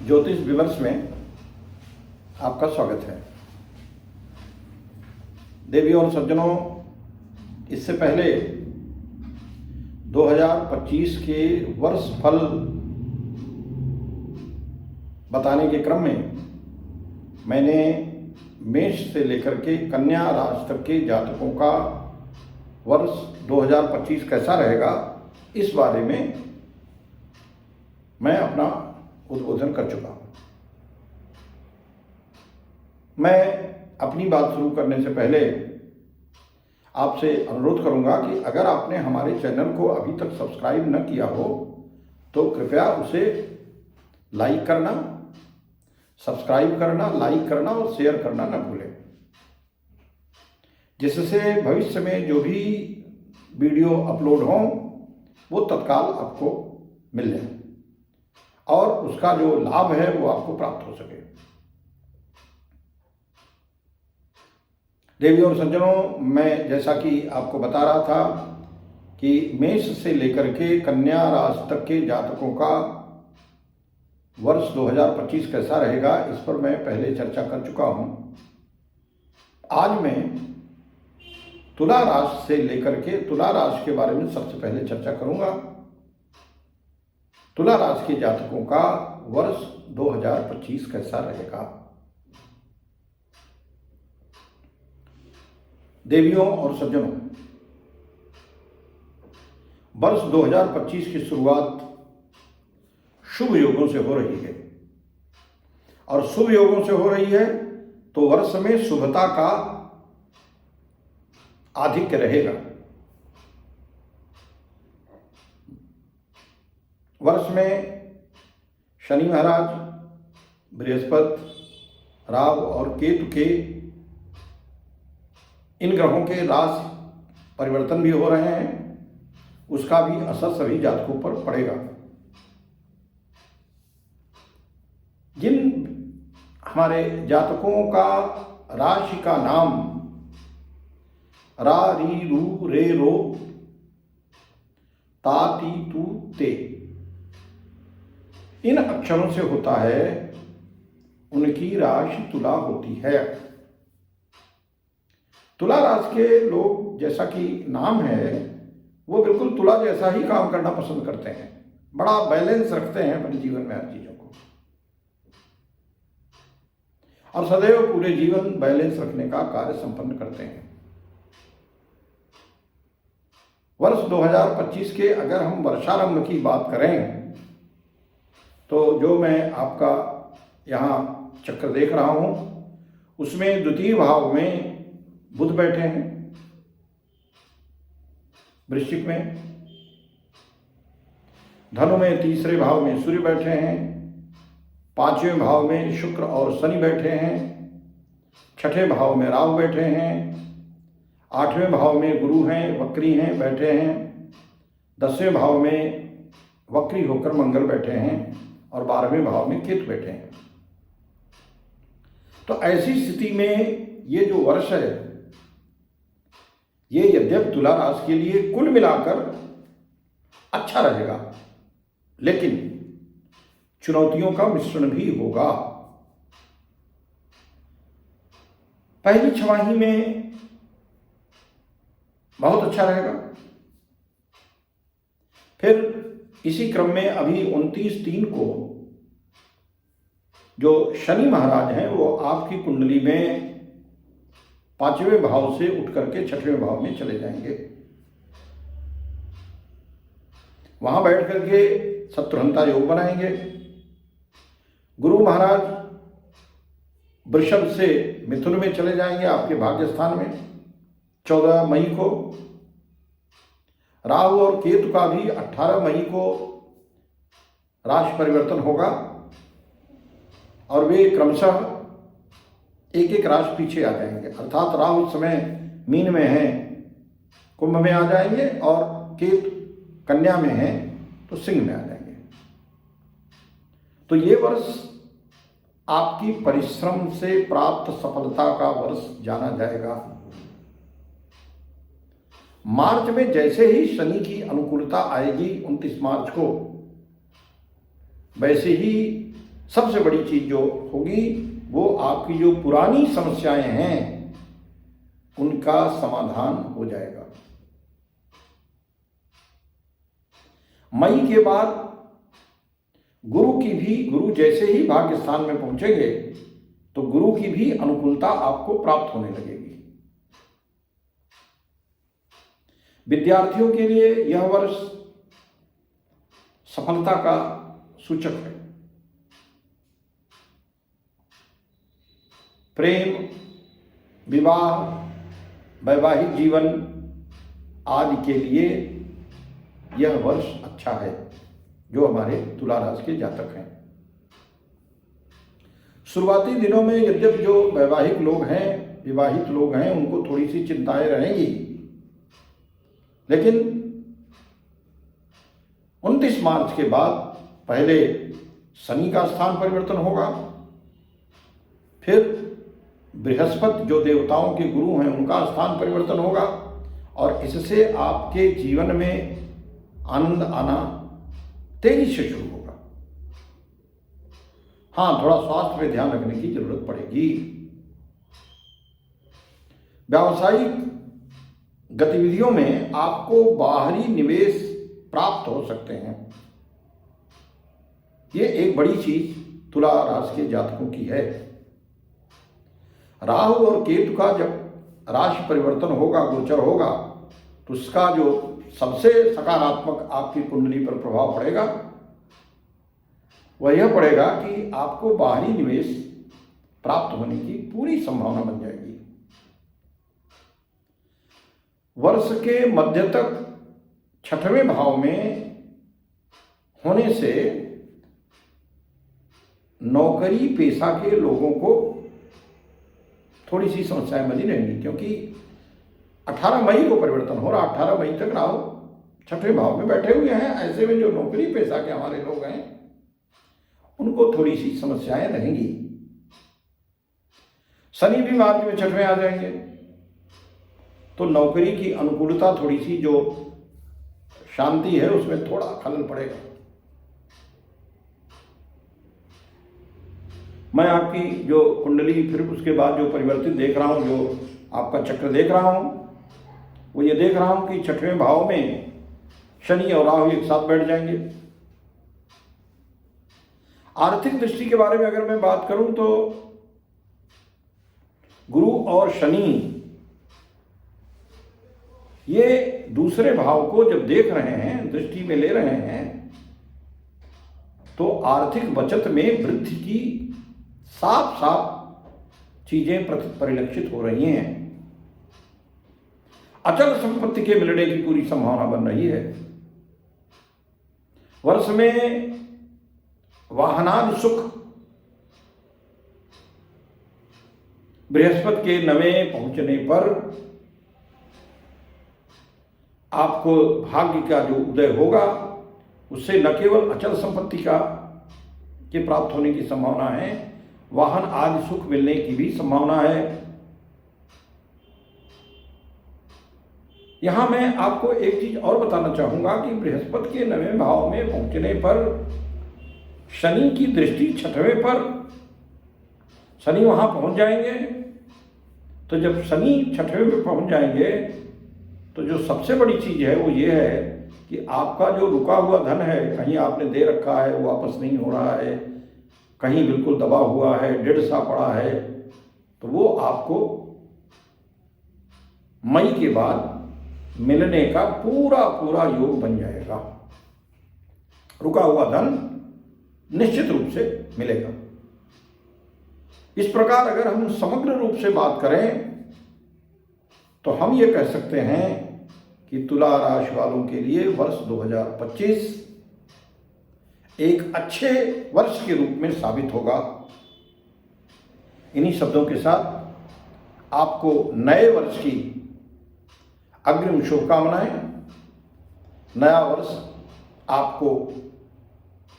ज्योतिष विमर्श में आपका स्वागत है। देवियों और सज्जनों, इससे पहले 2025 के वर्ष फल बताने के क्रम में मैंने मेष से लेकर के कन्या राशि तक के जातकों का वर्ष 2025 कैसा रहेगा, इस बारे में मैं अपना उद्बोधन कर चुका हूँ। मैं अपनी बात शुरू करने से पहले आपसे अनुरोध करूंगा कि अगर आपने हमारे चैनल को अभी तक सब्सक्राइब न किया हो तो कृपया उसे लाइक करना, सब्सक्राइब करना, लाइक करना और शेयर करना न भूलें, जिससे भविष्य में जो भी वीडियो अपलोड हों वो तत्काल आपको मिल जाए और उसका जो लाभ है वो आपको प्राप्त हो सके। देवियों और सज्जनों, मैं जैसा कि आपको बता रहा था कि मेष से लेकर के कन्या राशि तक के जातकों का वर्ष 2025 कैसा रहेगा, इस पर मैं पहले चर्चा कर चुका हूं। आज मैं तुला राशि से लेकर के तुला राशि के बारे में सबसे पहले चर्चा करूंगा। तुला राशि के जातकों का वर्ष 2025 कैसा रहेगा। देवियों और सज्जनों, वर्ष 2025 की शुरुआत शुभ योगों से हो रही है और शुभ योगों से हो रही है तो वर्ष में शुभता का आधिक्य रहेगा। वर्ष में शनि महाराज, बृहस्पति, राहु और केतु के इन ग्रहों के राशि परिवर्तन भी हो रहे हैं, उसका भी असर सभी जातकों पर पड़ेगा। जिन हमारे जातकों का राशि का नाम रा, री, रू, रे, रो, ता, ती, तू, ते इन अक्षरों से होता है, उनकी राशि तुला होती है। तुला राशि के लोग, जैसा कि नाम है, वो बिल्कुल तुला जैसा ही काम करना पसंद करते हैं, बड़ा बैलेंस रखते हैं अपने जीवन में हर चीजों को और सदैव पूरे जीवन बैलेंस रखने का कार्य संपन्न करते हैं। वर्ष 2025 के अगर हम वर्षारंभ की बात करें तो जो मैं आपका यहाँ चक्र देख रहा हूं उसमें द्वितीय भाव में बुध बैठे हैं, वृश्चिक में, धनु में तीसरे भाव में सूर्य बैठे हैं, पांचवें भाव में शुक्र और शनि बैठे हैं, छठे भाव में राहु बैठे हैं, आठवें भाव में गुरु हैं, वक्री हैं, बैठे हैं, 10वें भाव में वक्री होकर मंगल बैठे हैं और 12वें भाव में केतु बैठे हैं। तो ऐसी स्थिति में ये जो वर्ष है, ये यद्यप तुला राशि के लिए कुल मिलाकर अच्छा रहेगा, लेकिन चुनौतियों का मिश्रण भी होगा। पहली छमाही में बहुत अच्छा रहेगा, फिर इसी क्रम में अभी 29/3 को जो शनि महाराज हैं वो आपकी कुंडली में 5वें भाव से उठ करके 6वें भाव में चले जाएंगे। वहां बैठ करके शत्रुहंता योग बनाएंगे। गुरु महाराज वृषभ से मिथुन में चले जाएंगे, आपके भाग्य स्थान में 14 मई को। राहु और केतु का भी 18 मई को राशि परिवर्तन होगा और वे क्रमशः एक एक राशि पीछे आ जाएंगे, अर्थात राहु इस समय मीन में है, कुंभ में आ जाएंगे और केतु कन्या में है तो सिंह में आ जाएंगे। तो ये वर्ष आपकी परिश्रम से प्राप्त सफलता का वर्ष जाना जाएगा। मार्च में जैसे ही शनि की अनुकूलता आएगी 29 मार्च को, वैसे ही सबसे बड़ी चीज जो होगी वो आपकी जो पुरानी समस्याएं हैं उनका समाधान हो जाएगा। मई के बाद गुरु जैसे ही भाग्य स्थान में पहुंचेंगे तो गुरु की भी अनुकूलता आपको प्राप्त होने लगेगी। विद्यार्थियों के लिए यह वर्ष सफलता का सूचक है। प्रेम, विवाह, वैवाहिक जीवन आदि के लिए यह वर्ष अच्छा है जो हमारे तुला राशि के जातक हैं। शुरुआती दिनों में यद्यपि जो वैवाहिक लोग हैं, विवाहित लोग हैं, उनको थोड़ी सी चिंताएं रहेंगी, लेकिन 29 मार्च के बाद पहले शनि का स्थान परिवर्तन होगा, फिर बृहस्पति जो देवताओं के गुरु हैं उनका स्थान परिवर्तन होगा और इससे आपके जीवन में आनंद आना तेजी से शुरू होगा। हाँ, थोड़ा स्वास्थ्य पे ध्यान रखने की जरूरत पड़ेगी। व्यावसायिक गतिविधियों में आपको बाहरी निवेश प्राप्त हो सकते हैं। ये एक बड़ी चीज तुला राशि के जातकों की है। राहु और केतु का जब राशि परिवर्तन होगा, गोचर होगा, तो उसका जो सबसे सकारात्मक आपकी कुंडली पर प्रभाव पड़ेगा वह यह पड़ेगा कि आपको बाहरी निवेश प्राप्त होने की पूरी संभावना बन जाएगी। वर्ष के मध्य तक 6वें भाव में होने से नौकरी पेशा के लोगों को थोड़ी सी समस्याएं बनी रहेंगी, क्योंकि 18 मई को परिवर्तन हो रहा। 18 मई तक राहु 6वें भाव में बैठे हुए हैं। ऐसे में जो नौकरी पेशा के हमारे लोग हैं उनको थोड़ी सी समस्याएं रहेंगी। शनि भी मार्च में 6वें आ जाएंगे तो नौकरी की अनुकूलता, थोड़ी सी जो शांति है उसमें थोड़ा खलल पड़ेगा। मैं आपकी जो कुंडली फिर उसके बाद जो परिवर्तित देख रहा हूं, जो आपका चक्र देख रहा हूं, वो ये देख रहा हूं कि 6वें भाव में शनि और राहु एक साथ बैठ जाएंगे। आर्थिक दृष्टि के बारे में अगर मैं बात करूं तो गुरु और शनि ये दूसरे भाव को जब देख रहे हैं, दृष्टि में ले रहे हैं, तो आर्थिक बचत में वृद्धि की साफ साफ चीजें परिलक्षित हो रही हैं। अचल संपत्ति के मिलने की पूरी संभावना बन रही है। वर्ष में वाहनादि सुख, बृहस्पति के 9वें पहुंचने पर आपको भाग्य का जो उदय होगा उससे न केवल अचल संपत्ति के प्राप्त होने की संभावना है, वाहन आदि सुख मिलने की भी संभावना है। यहां मैं आपको एक चीज और बताना चाहूंगा कि बृहस्पति के 9वें भाव में पहुंचने पर शनि की दृष्टि 6वें पर, शनि वहां पहुंच जाएंगे। तो जब शनि 6वें पे पहुंच जाएंगे तो जो सबसे बड़ी चीज है वो ये है कि आपका जो रुका हुआ धन है, कहीं आपने दे रखा है वो वापस नहीं हो रहा है, कहीं बिल्कुल दबा हुआ है, डेढ़ सा पड़ा है, तो वो आपको मई के बाद मिलने का पूरा पूरा योग बन जाएगा। रुका हुआ धन निश्चित रूप से मिलेगा। इस प्रकार अगर हम समग्र रूप से बात करें तो हम ये कह सकते हैं कि तुला राशि वालों के लिए वर्ष 2025 एक अच्छे वर्ष के रूप में साबित होगा। इन्हीं शब्दों के साथ आपको नए वर्ष की अग्रिम शुभकामनाएं। नया वर्ष आपको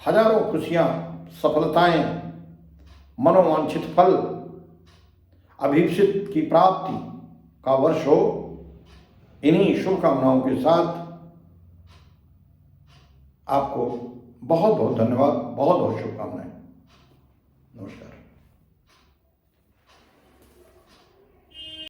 हजारों खुशियां, सफलताएं, मनोवांछित फल, अभीप्सित की प्राप्ति का वर्ष हो। इन्हीं शुभकामनाओं के साथ आपको बहुत बहुत धन्यवाद, बहुत बहुत शुभकामनाएं। नमस्कार।